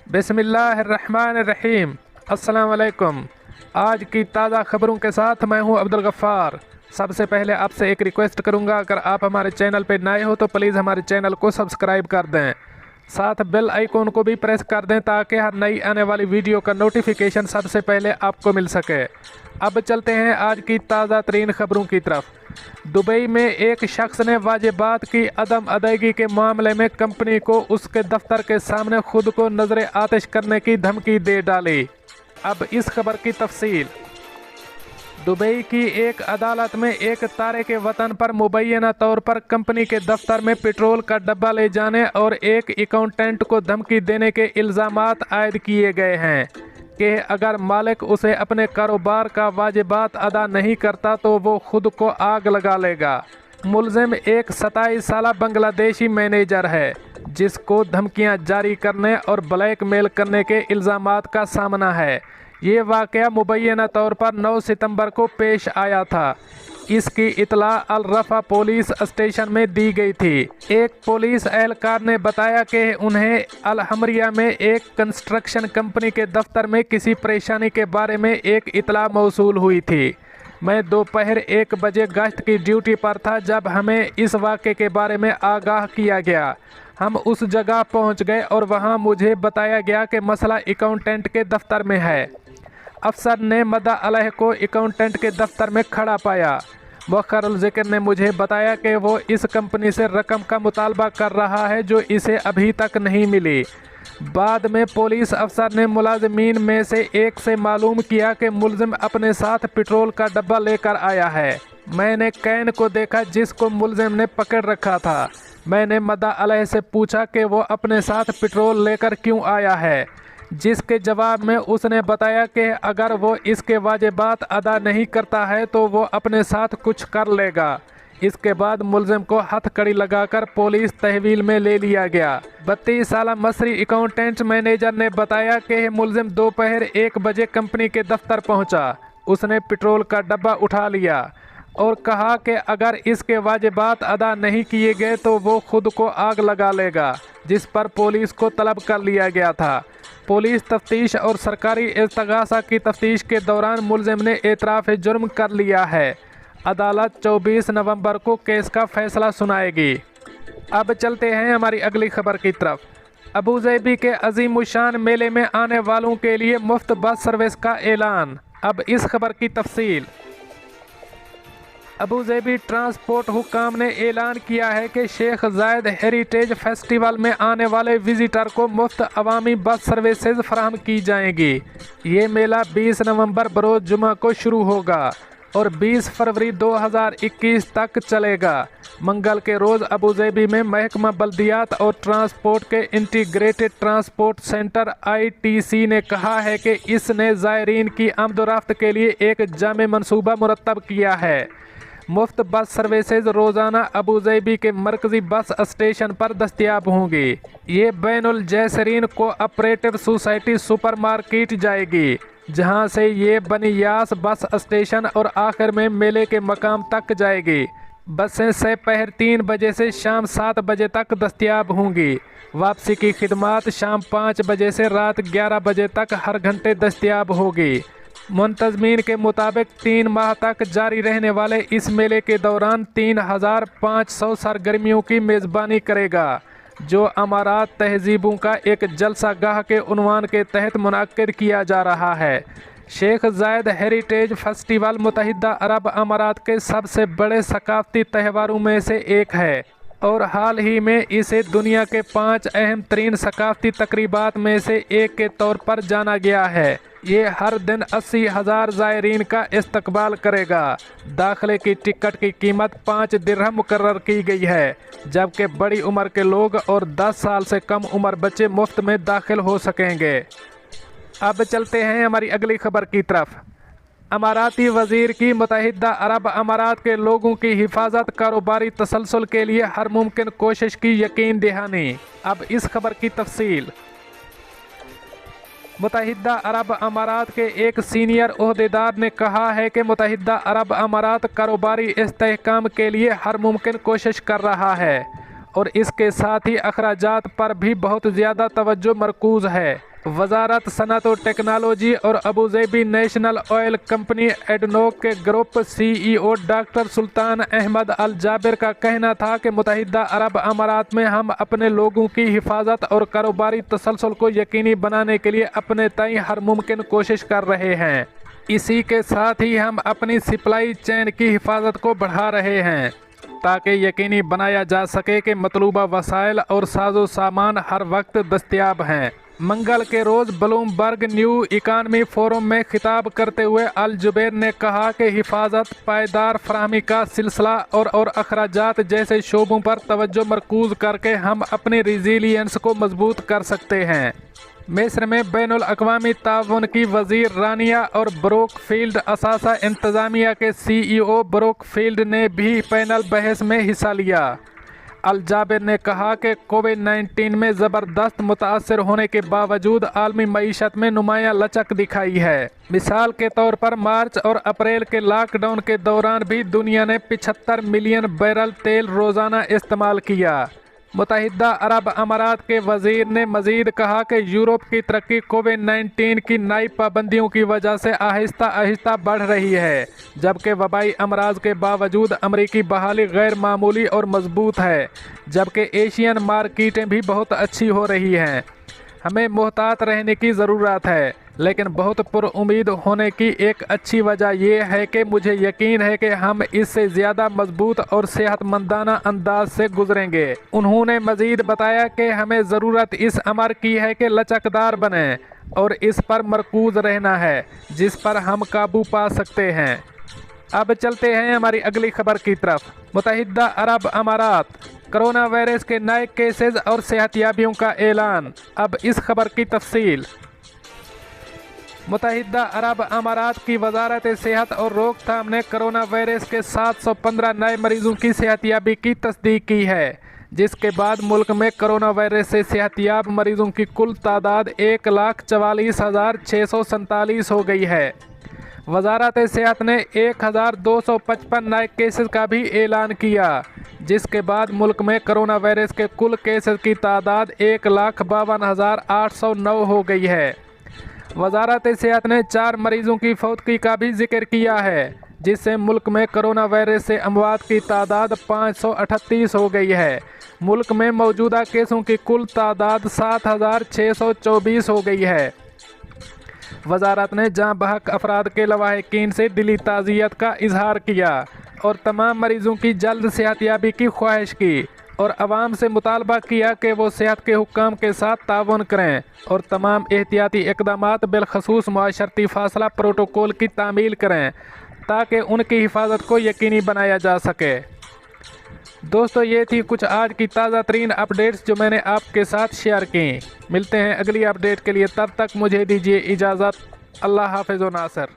बिस्मिल्लाहिर्रहमानिर्रहीम। अस्सलाम वालेकुम। आज की ताज़ा खबरों के साथ मैं हूं अब्दुल गफ़्फ़ार। सबसे पहले आपसे एक रिक्वेस्ट करूंगा, अगर आप हमारे चैनल पर नए हो तो प्लीज़ हमारे चैनल को सब्सक्राइब कर दें, साथ बेल आइकॉन को भी प्रेस कर दें ताकि हर नई आने वाली वीडियो का नोटिफिकेशन सबसे पहले आपको मिल सके। अब चलते हैं आज की ताज़ा तरीन खबरों की तरफ। दुबई में एक शख्स ने वाजिबात की अदम अदायगी के मामले में कंपनी को उसके दफ्तर के सामने खुद को नजर आतिश करने की धमकी दे डाली। अब इस खबर की तफसील। दुबई की एक अदालत में एक तारे के वतन पर मुबैना तौर पर कंपनी के दफ्तर में पेट्रोल का डब्बा ले जाने और एक अकाउंटेंट को धमकी देने के इल्ज़ामात आयद किए गए हैं कि अगर मालिक उसे अपने कारोबार का वाजिबात अदा नहीं करता तो वो खुद को आग लगा लेगा। मुलजिम एक 27 साला बांग्लादेशी मैनेजर है जिसको धमकियां जारी करने और ब्लैकमेल करने के इल्ज़ामात का सामना है। ये वाक़या मुबैना तौर पर 9 सितंबर को पेश आया था। इसकी इतला अल रफा पुलिस स्टेशन में दी गई थी। एक पुलिस एहलकार ने बताया कि उन्हें अल हमरिया में एक कंस्ट्रक्शन कंपनी के दफ्तर में किसी परेशानी के बारे में एक इतला मौसूल हुई थी। मैं दोपहर 1 बजे गश्त की ड्यूटी पर था जब हमें इस वाक़े के बारे में आगाह किया गया। हम उस जगह पहुंच गए और वहां मुझे बताया गया कि मसला अकाउंटेंट के दफ्तर में है। अफसर ने मदा अलह को अकाउंटेंट के दफ्तर में खड़ा पाया। वक़ारुल ज़िक्र ने मुझे बताया कि वो इस कंपनी से रकम का मुतालबा कर रहा है जो इसे अभी तक नहीं मिली। बाद में पुलिस अफसर ने मुलाजिमीन में से एक से मालूम किया कि मुलजिम अपने साथ पेट्रोल का डब्बा लेकर आया है। मैंने कैन को देखा जिसको मुलजिम ने पकड़ रखा था। मैंने मदा अलह से पूछा कि वो अपने साथ पेट्रोल लेकर क्यों आया है, जिसके जवाब में उसने बताया कि अगर वो इसके वाजिबात अदा नहीं करता है तो वो अपने साथ कुछ कर लेगा। इसके बाद मुलजिम को हथकड़ी लगाकर पुलिस तहवील में ले लिया गया। 32 साला मसरी अकाउंटेंट मैनेजर ने बताया कि मुलजिम दोपहर 1 बजे कंपनी के दफ्तर पहुंचा। उसने पेट्रोल का डब्बा उठा लिया और कहा कि अगर इसके वाजिबात अदा नहीं किए गए तो वो खुद को आग लगा लेगा, जिस पर पुलिस को तलब कर लिया गया था। पुलिस तफ्तीश और सरकारी इस्तगासा की तफ्तीश के दौरान मुलजिम ने एतराफ़ जुर्म कर लिया है। अदालत 24 नवंबर को केस का फैसला सुनाएगी। अब चलते हैं हमारी अगली खबर की तरफ। अबूज़ैबी के अज़ीमुश्शान मेले में आने वालों के लिए मुफ्त बस सर्विस का ऐलान। अब इस खबर की तफसील। अबूज़ैबी ट्रांसपोर्ट हुक्काम ने ऐलान किया है कि शेख जायद हेरिटेज फेस्टिवल में आने वाले विजिटर को मुफ्त अवामी बस सर्विसेज फराहम की जाएंगी। ये मेला 20 नवंबर बरोज़ जुमा को शुरू होगा और 20 फरवरी 2021 तक चलेगा। मंगल के रोज़ अबूज़ैबी में महकमा बल्दियात और ट्रांसपोर्ट के इंटीग्रेटेड ट्रांसपोर्ट सेंटर ITC ने कहा है कि इसने ज़ायरीन की आमदोरफ्त के लिए एक जामे मनसूबा मुरतब किया है। मुफ्त बस सर्विसेज रोज़ाना अबूज़ैबी के मरकज़ी बस स्टेशन पर दस्तियाब होंगी। ये बैनुल जैसरीन कोऑपरेटिव सोसाइटी सुपर मार्केट जाएगी, जहां से ये बनियास बस स्टेशन और आखिर में मेले के मकाम तक जाएगी। बसें दोपहर 3 बजे से शाम 7 बजे तक दस्तियाब होंगी। वापसी की खिदमात शाम 5 बजे से रात 11 बजे तक हर घंटे दस्तियाब होगी। मुंतज़मीन के मुताबिक 3 माह तक जारी रहने वाले इस मेले के दौरान 3500 सरगर्मियों की मेज़बानी करेगा, जो अमारात तहजीबों का एक जलसा गाह के उन्वान के तहत मुनक्किद किया जा रहा है। शेख जायद हेरिटेज फेस्टिवल मुत्तहिदा अरब अमारात के सबसे बड़े सकाफती त्योहारों में से एक है और हाल ही में इसे दुनिया के 5 अहम तरीन सकाफती तकरीबात में से एक के तौर पर जाना गया है। ये हर दिन 80,000 ज़ायरीन का इस्तकबाल करेगा। दाखिले की टिकट की कीमत 5 दिरहम मुकर्रर की गई है, जबकि बड़ी उम्र के लोग और 10 साल से कम उम्र बच्चे मुफ्त में दाखिल हो सकेंगे। अब चलते हैं हमारी अगली खबर की तरफ। अमाराती वज़ीर की मुत्तहिदा अरब अमारात के लोगों की हिफाजत कारोबारी तसलसल के लिए हर मुमकिन कोशिश की यकीन दहानी। अब इस खबर की तफसील। मुत्तहिदा अरब अमारात के एक सीनियर ओहदेदार ने कहा है कि मुत्तहिदा अरब अमारात कारोबारी इस्तेहकाम के लिए हर मुमकिन कोशिश कर रहा है और इसके साथ ही अखराजात पर भी बहुत ज़्यादा तवज्जो मरकूज़ है। वजारत सनत और टेक्नोलॉजी और Abu Dhabi national oil company ADNOC के ग्रुप CEO डॉक्टर सुल्तान अहमद अल जाबिर का कहना था कि मुत्तहिदा अरब अमारात में हम अपने लोगों की हिफाजत और कारोबारी तसलसल को यकीनी बनाने के लिए अपने तय हर मुमकिन कोशिश कर रहे हैं। इसी के साथ ही हम अपनी सप्लाई चेन की हिफाजत को बढ़ा रहे हैं ताकि यकीनी बनाया जा सके कि मतलूबा वसाइल और साजो सामान हर वक्त दस्तयाब हैं। मंगल के रोज़ ब्लूमबर्ग न्यू इकानमी फोरम में खिताब करते हुए अल जुबैर ने कहा कि हिफाजत, पायदार फराहमी का सिलसिला और अखराजात जैसे शोबों पर तवज्जो मरकूज करके हम अपनी रिजिलियंस को मजबूत कर सकते हैं। मिस्र में बैनुल अक़वामी ताउन की वज़ीर रानिया और ब्रोकफील्ड असासा इंतज़ामिया के CEO ब्रोकफील्ड ने भी पैनल बहस में हिस्सा लिया। अल जाबिर ने कहा कि कोविड-19 में ज़बरदस्त मुतासर होने के बावजूद आलमी मईशत में नुमायाँ लचक दिखाई है। मिसाल के तौर पर मार्च और अप्रैल के लॉकडाउन के दौरान भी दुनिया ने 75 मिलियन बैरल तेल रोज़ाना इस्तेमाल किया। मुत्तहिदा अरब अमारात के वज़ीर ने मज़ीद कहा कि यूरोप की तरक्की कोविड-19 की नई पाबंदियों की वजह से आहिस्ता आहिस्ता बढ़ रही है, जबकि वबाई अमराज के बावजूद अमरीकी बहाली गैर मामूली और मजबूत है, जबकि एशियन मार्केटें भी बहुत अच्छी हो रही हैं। हमें मोहतात रहने की ज़रूरत है, लेकिन बहुत पुरुम्मीद होने की एक अच्छी वजह यह है कि मुझे यकीन है कि हम इससे ज़्यादा मजबूत और सेहतमंदाना अंदाज से गुजरेंगे। उन्होंने मज़ीद बताया कि हमें ज़रूरत इस अमर की है कि लचकदार बने और इस पर मरकूज़ रहना है जिस पर हम काबू पा सकते हैं। अब चलते हैं हमारी अगली खबर की तरफ। मुत्तहिदा अरब अमारात, कोरोना वायरस के नए केसेस और सेहतियाबियों का ऐलान। अब इस खबर की तफसील। मुत्तहिदा अरब अमारात की वजारत सेहत और रोकथाम ने कोरोना वायरस के 715 नए मरीजों की सेहतियाबी की तस्दीक की है, जिसके बाद मुल्क में कोरोना वायरस से सेहतियाब मरीजों की कुल तादाद 1,44,647 हो गई है। वजारत सेहत ने 1,255 नए केसेस का भी ऐलान किया, जिसके बाद मुल्क में कोरोना वायरस के कुल केसेस की तादाद 1,52,809 हो गई है। वजारत सेहत ने 4 मरीजों की फौतगी का भी जिक्र किया है, जिससे मुल्क में कोरोना वायरस से अमवात की तादाद 538 हो गई है। मुल्क में मौजूदा केसों की कुल तादाद 7,624 हो गई है। वजारत ने जाँ बहक अफराद के लवाहिकीन से दिली ताज़ियत का इजहार किया और तमाम मरीजों की जल्द सेहतियाबी की ख्वाहिश की और आवाम से मुतालबा किया कि वो सेहत के हुक्काम के साथ ताउन करें और तमाम एहतियाती इक़दामात बिलखसूस मुआशरती फासला प्रोटोकॉल की तामील करें ताकि उनकी हिफाजत को यकीनी बनाया जा सके। दोस्तों, ये थी कुछ आज की ताज़ा तरीन अपडेट्स जो मैंने आपके साथ शेयर की। मिलते हैं अगली अपडेट के लिए, तब तक मुझे दीजिए इजाज़त। अल्लाह हाफ़िज़ व नासर।